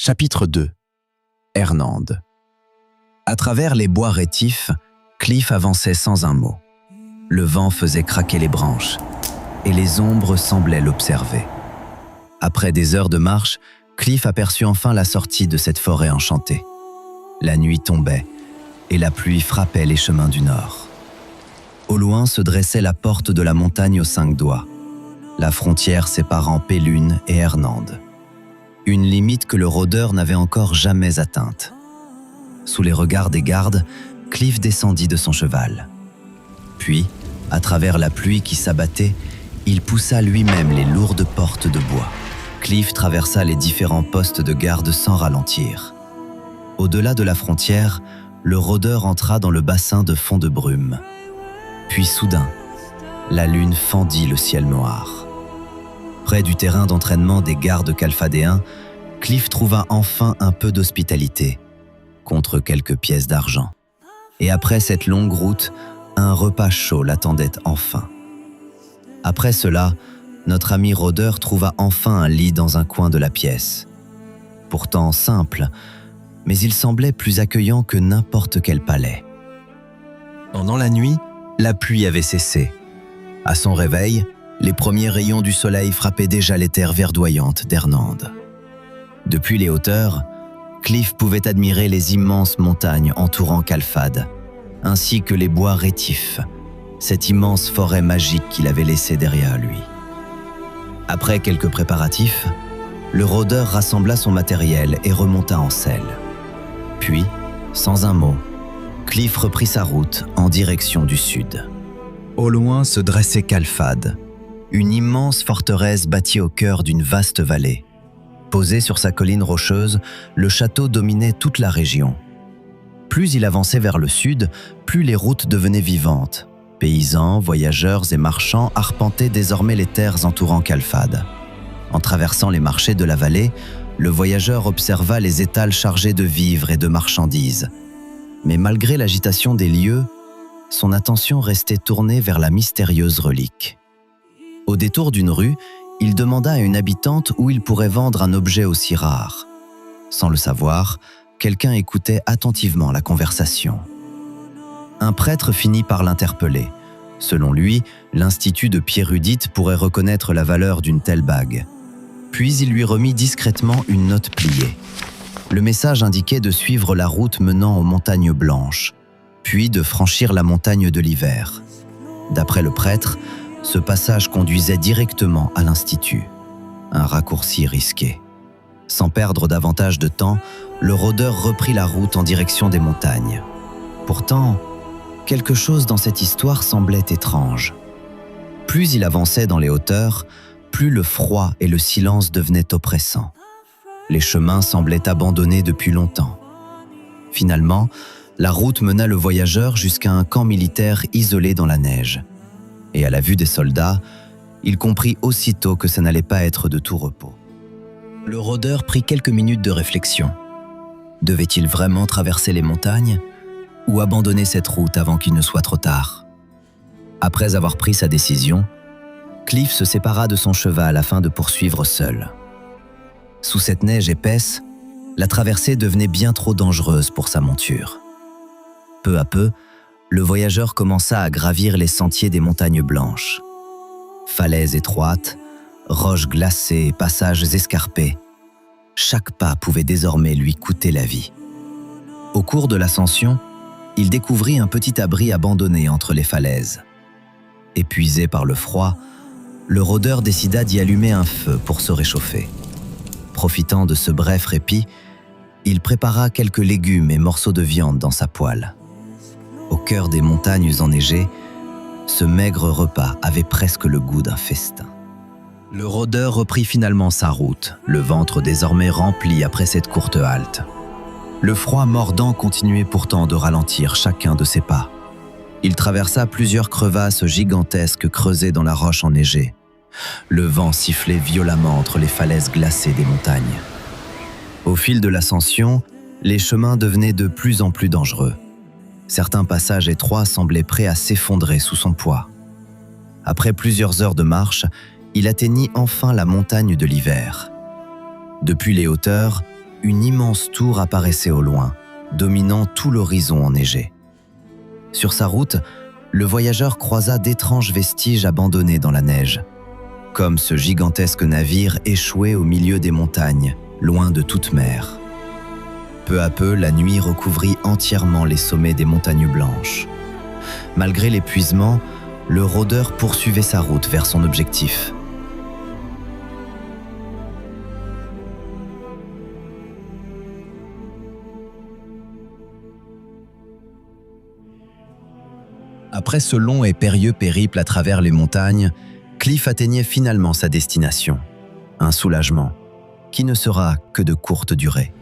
Chapitre 2. Ernande. À travers les bois rétifs, Cliff avançait sans un mot. Le vent faisait craquer les branches, et les ombres semblaient l'observer. Après des heures de marche, Cliff aperçut enfin la sortie de cette forêt enchantée. La nuit tombait, et la pluie frappait les chemins du nord. Au loin se dressait la porte de la montagne aux 5 doigts, la frontière séparant Pélune et Ernande. Une limite que le rôdeur n'avait encore jamais atteinte. Sous les regards des gardes, Cliff descendit de son cheval. Puis, à travers la pluie qui s'abattait, il poussa lui-même les lourdes portes de bois. Cliff traversa les différents postes de garde sans ralentir. Au-delà de la frontière, le rôdeur entra dans le bassin de fond de brume. Puis soudain, la lune fendit le ciel noir. Près du terrain d'entraînement des gardes calfadéens, Cliff trouva enfin un peu d'hospitalité, contre quelques pièces d'argent. Et après cette longue route, un repas chaud l'attendait enfin. Après cela, notre ami rôdeur trouva enfin un lit dans un coin de la pièce. Pourtant simple, mais il semblait plus accueillant que n'importe quel palais. Pendant la nuit, la pluie avait cessé. À son réveil, les premiers rayons du soleil frappaient déjà les terres verdoyantes d'Ernande. Depuis les hauteurs, Cliff pouvait admirer les immenses montagnes entourant Calfad, ainsi que les bois rétifs, cette immense forêt magique qu'il avait laissée derrière lui. Après quelques préparatifs, le rôdeur rassembla son matériel et remonta en selle. Puis, sans un mot, Cliff reprit sa route en direction du sud. Au loin se dressait Calfad, une immense forteresse bâtie au cœur d'une vaste vallée. Posé sur sa colline rocheuse, le château dominait toute la région. Plus il avançait vers le sud, plus les routes devenaient vivantes. Paysans, voyageurs et marchands arpentaient désormais les terres entourant Calfad. En traversant les marchés de la vallée, le voyageur observa les étals chargés de vivres et de marchandises. Mais malgré l'agitation des lieux, son attention restait tournée vers la mystérieuse relique. Au détour d'une rue, il demanda à une habitante où il pourrait vendre un objet aussi rare. Sans le savoir, quelqu'un écoutait attentivement la conversation. Un prêtre finit par l'interpeller. Selon lui, l'Institut de Pierudite pourrait reconnaître la valeur d'une telle bague. Puis il lui remit discrètement une note pliée. Le message indiquait de suivre la route menant aux montagnes blanches, puis de franchir la montagne de l'hiver. D'après le prêtre, ce passage conduisait directement à l'Institut. Un raccourci risqué. Sans perdre davantage de temps, le rôdeur reprit la route en direction des montagnes. Pourtant, quelque chose dans cette histoire semblait étrange. Plus il avançait dans les hauteurs, plus le froid et le silence devenaient oppressants. Les chemins semblaient abandonnés depuis longtemps. Finalement, la route mena le voyageur jusqu'à un camp militaire isolé dans la neige. Et à la vue des soldats, il comprit aussitôt que ça n'allait pas être de tout repos. Le rôdeur prit quelques minutes de réflexion. Devait-il vraiment traverser les montagnes ou abandonner cette route avant qu'il ne soit trop tard? Après avoir pris sa décision, Cliff se sépara de son cheval afin de poursuivre seul. Sous cette neige épaisse, la traversée devenait bien trop dangereuse pour sa monture. Peu à peu, le voyageur commença à gravir les sentiers des montagnes blanches. Falaises étroites, roches glacées et passages escarpés. Chaque pas pouvait désormais lui coûter la vie. Au cours de l'ascension, il découvrit un petit abri abandonné entre les falaises. Épuisé par le froid, le rôdeur décida d'y allumer un feu pour se réchauffer. Profitant de ce bref répit, il prépara quelques légumes et morceaux de viande dans sa poêle. Au cœur des montagnes enneigées, ce maigre repas avait presque le goût d'un festin. Le rôdeur reprit finalement sa route, le ventre désormais rempli après cette courte halte. Le froid mordant continuait pourtant de ralentir chacun de ses pas. Il traversa plusieurs crevasses gigantesques creusées dans la roche enneigée. Le vent sifflait violemment entre les falaises glacées des montagnes. Au fil de l'ascension, les chemins devenaient de plus en plus dangereux. Certains passages étroits semblaient prêts à s'effondrer sous son poids. Après plusieurs heures de marche, il atteignit enfin la montagne de l'hiver. Depuis les hauteurs, une immense tour apparaissait au loin, dominant tout l'horizon enneigé. Sur sa route, le voyageur croisa d'étranges vestiges abandonnés dans la neige, comme ce gigantesque navire échoué au milieu des montagnes, loin de toute mer. Peu à peu, la nuit recouvrit entièrement les sommets des montagnes blanches. Malgré l'épuisement, le rôdeur poursuivait sa route vers son objectif. Après ce long et périlleux périple à travers les montagnes, Cliff atteignait finalement sa destination. Un soulagement qui ne sera que de courte durée.